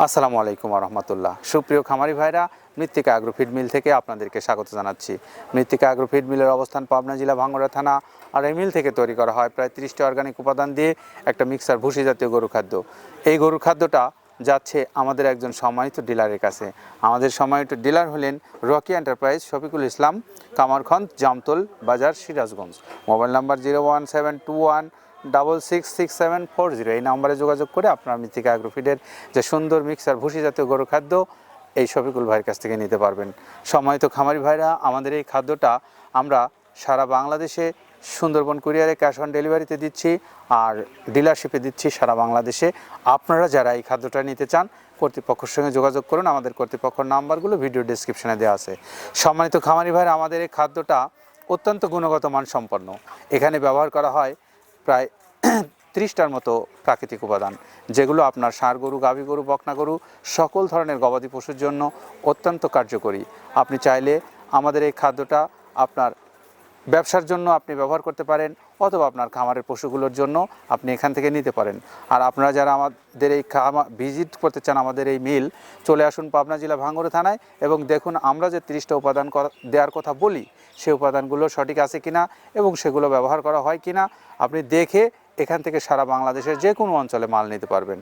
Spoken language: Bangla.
আসসালামু আলাইকুম রহমতুল্লাহ। সুপ্রিয় খামারি ভাইরা, মৃত্তিকা অ্যাগ্রো ফিড মিল থেকে আপনাদেরকে স্বাগত জানাচ্ছি। মৃত্তিকা অ্যাগ্রো ফিড মিলের অবস্থান পাবনা জেলা ভাঙ্গুড়া থানা। আর এই মিল থেকে তৈরি করা হয় প্রায় 30টি অর্গানিক উপাদান দিয়ে একটা মিক্সার ভুসি জাতীয় গরুর খাদ্য। এই গরুর খাদ্যটা যাচ্ছে আমাদের একজন সম্মানিত ডিলারের কাছে। আমাদের সম্মানিত ডিলার হলেন রকি এন্টারপ্রাইজ, শফিকুল ইসলাম, কামারখন্দ, জামতল বাজার, সিরাজগঞ্জ। Mobile number 01721666740। এই নাম্বারে যোগাযোগ করে আপনার মৃত্তিকা অ্যাগ্রো ফিডের যে সুন্দর মিক্সার ভুসি জাতীয় গরুর খাদ্য এই শফিকুল ভাইয়ের কাছ থেকে নিতে পারবেন। সম্মানিত খামারি ভাইরা, আমাদের এই খাদ্যটা আমরা সারা বাংলাদেশে সুন্দরবন কুরিয়ারে ক্যাশ অন ডেলিভারিতে দিচ্ছি, আর ডিলারশিপে দিচ্ছি সারা বাংলাদেশে। আপনারা যারা এই খাদ্যটা নিতে চান, কর্তৃপক্ষের সঙ্গে যোগাযোগ করুন। আমাদের কর্তৃপক্ষের নাম্বারগুলো ভিডিও ডেসক্রিপশনে দেওয়া আছে। সম্মানিত খামারি ভাইরা, আমাদের এই খাদ্যটা অত্যন্ত গুণগত মানসম্পন্ন। এখানে ব্যবহার করা হয় প্রায় 30টার মতো প্রাকৃতিক উপাদান, যেগুলো আপনার ষাঁড় গরু, গাভী গরু, বকনা গরু, সকল ধরনের গবাদি পশুর জন্য অত্যন্ত কার্যকরী। আপনি চাইলে আমাদের এই খাদ্যটা আপনার ব্যবসার জন্য আপনি ব্যবহার করতে পারেন, অথবা আপনার খামারের পশুগুলোর জন্য আপনি এখান থেকে নিতে পারেন। আর আপনারা যারা আমাদের এই ভিজিট করতে চান আমাদের এই মিল, চলে আসুন পাবনা জেলা ভাঙ্গুড়া থানায় এবং দেখুন আমরা যে 30টা উপাদান দেওয়ার কথা বলি সেই উপাদানগুলো সঠিক আছে কিনা এবং সেগুলো ব্যবহার করা হয় কিনা আপনি দেখে এখান থেকে সারা বাংলাদেশের যে কোনো অঞ্চলে মাল নিতে পারবেন।